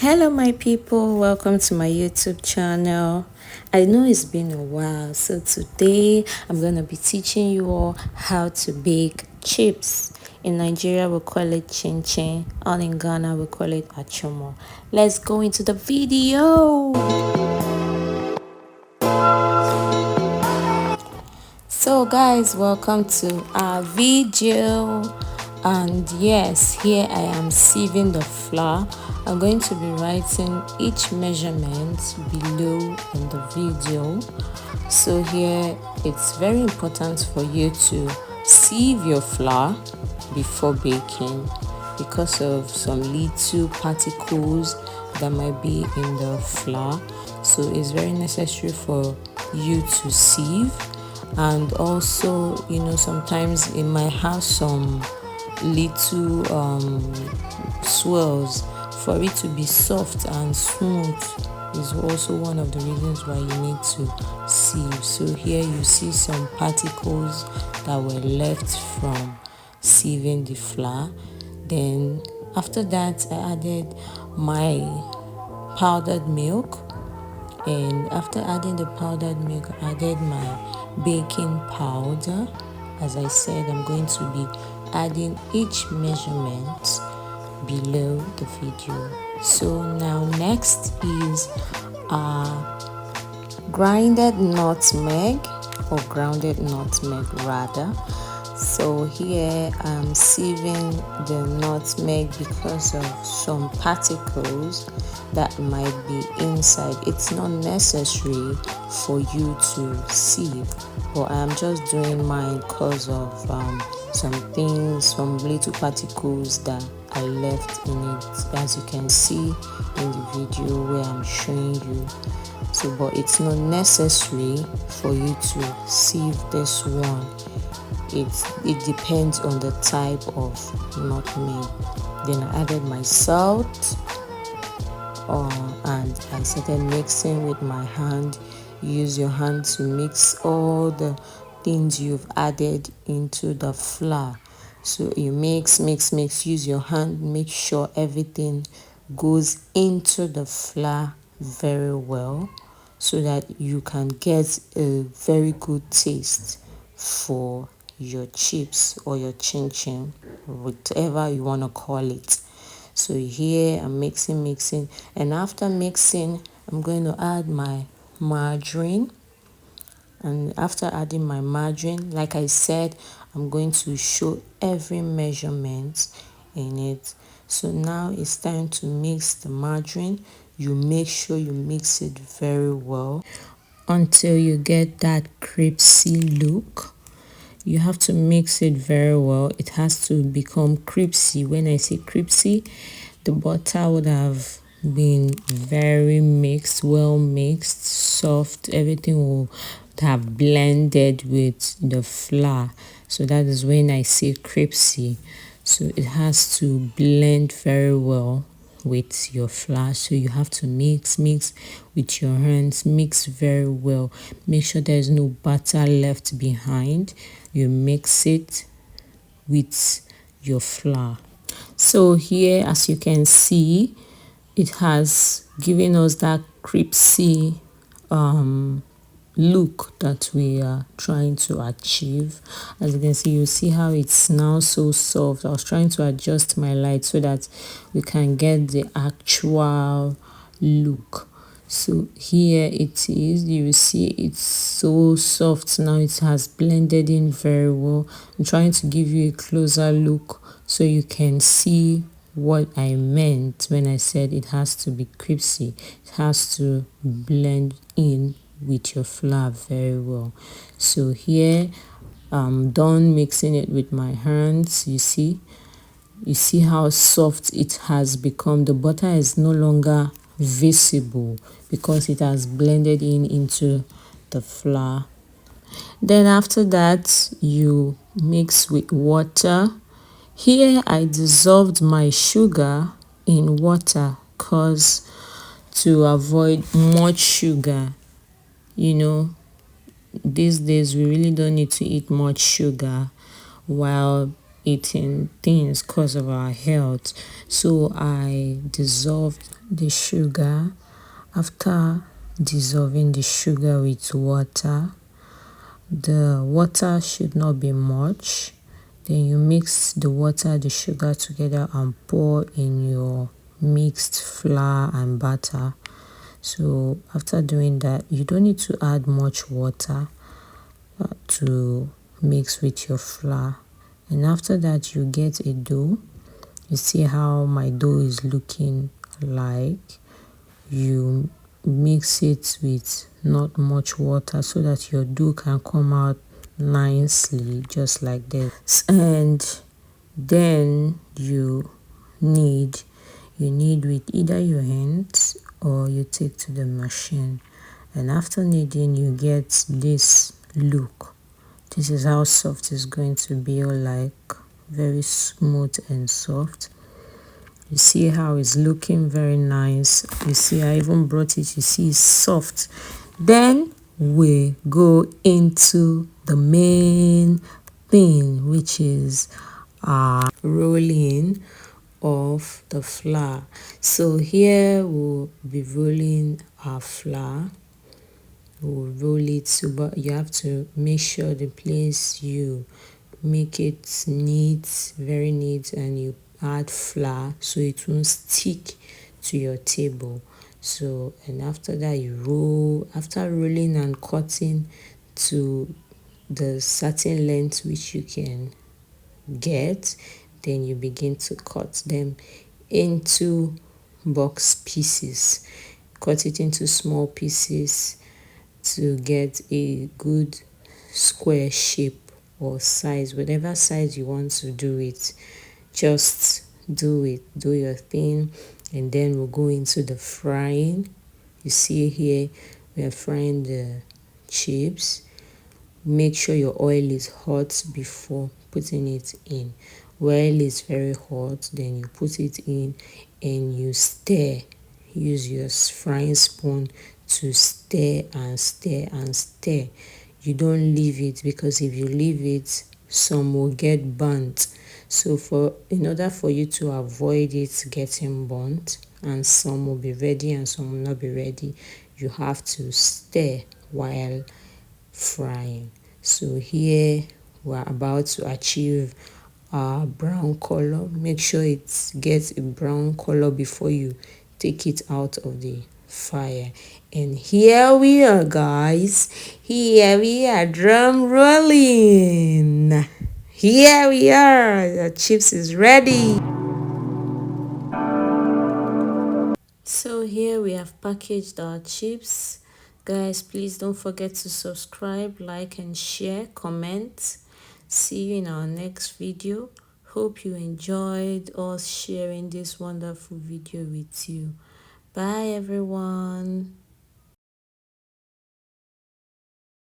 Hello my people, welcome to my YouTube channel. I know it's been a while, so today I'm going to be teaching you all how to bake chips. In Nigeria we call it chin chin, and in Ghana we call it achomo. Let's go into the video. So guys, welcome to our video, and yes, here I am sieving the flour. I'm going to be writing each measurement below in the video. So here it's very important for you to sieve your flour before baking because of some little particles that might be in the flour. So it's very necessary for you to sieve. And also, sometimes it might have some little swirls. For it to be soft and smooth is also one of the reasons why you need to sieve. So here you see some particles that were left from sieving the flour. Then after that I added my powdered milk, and after adding the powdered milk I added my baking powder. As I said, I'm going to be adding each measurement below the video. So now next is grinded nutmeg, or grounded nutmeg rather. So here I'm sieving the nutmeg because of some particles that might be inside. It's not necessary for you to sieve, but I'm just doing mine because of some little particles that are left in it, as you can see in the video where I'm showing you. So but it's not necessary for you to sieve this one. It depends on the type of nutmeg. Then I added my salt, and I started mixing with my hand. Use your hand to mix all the things you've added into the flour. So you mix, use your hand, make sure everything goes into the flour very well so that you can get a very good taste for your chips or your chin chin, whatever you want to call it. So here I'm mixing, and after mixing I'm going to add my margarine. And after adding my margarine, like I said, I'm going to show every measurement in it. So now it's time to mix the margarine. You make sure you mix it very well until you get that crispy look. You have to mix it very well. It has to become crispy. When I say crispy, the butter would have been very mixed, well mixed, soft. Everything will have blended with the flour. So that is when I say crispy. So it has to blend very well with your flour. So you have to mix with your hands, mix very well. Make sure there's no butter left behind. You mix it with your flour. So here, as you can see, it has given us that crispy look that we are trying to achieve. As you can see, you see how it's now so soft. I was trying to adjust my light so that we can get the actual look. So here it is. You see it's so soft now. It has blended in very well. I'm trying to give you a closer look so you can see what I meant when I said it has to be crispy. It has to blend in with your flour very well. So here I'm done mixing it with my hands. You see how soft it has become. The butter is no longer visible because it has blended into the flour. Then after that you mix with water. Here I dissolved my sugar in water because to avoid much sugar. These days we really don't need to eat much sugar while eating things because of our health. So I dissolved the sugar. After dissolving the sugar with water, the water should not be much. Then you mix the water, the sugar together and pour in your mixed flour and butter. So after doing that, you don't need to add much water to mix with your flour. And after that, you get a dough. You see how my dough is looking like. You mix it with not much water so that your dough can come out nicely, just like this. And then you knead with either your hands or you take to the machine. And after kneading, you get this look. This is how soft it's going to be, or like very smooth and soft. You see how it's looking very nice. You see I even brought it, you see it's soft. Then we go into the main thing, which is rolling of the flour. So here we'll be rolling our flour. We'll roll it, so but you have to make sure the place you make it neat, very neat, and you add flour so it won't stick to your table. So, and after that you roll. After rolling and cutting to the certain length which you can get, then you begin to cut them into box pieces. Cut it into small pieces to get a good square shape or size, whatever size you want to do it. Just do it, do your thing. And then we'll go into the frying. You see here we are frying the chips. Make sure your oil is hot before putting it in. Oil is very hot, then you put it in and you stir. Use your frying spoon to stir and stir and stir. You don't leave it, because if you leave it, some will get burnt. So in order for you to avoid it getting burnt, and some will be ready and some will not be ready, you have to stir while frying. So here we're about to achieve a brown color. Make sure it gets a brown color before you take it out of the fire. And here we are, guys. Here we are, drum rolling. Here we are, the chips is ready. So here we have packaged our chips. Guys, please don't forget to subscribe, like and share, comment. See you in our next video. Hope you enjoyed us sharing this wonderful video with you. Bye everyone.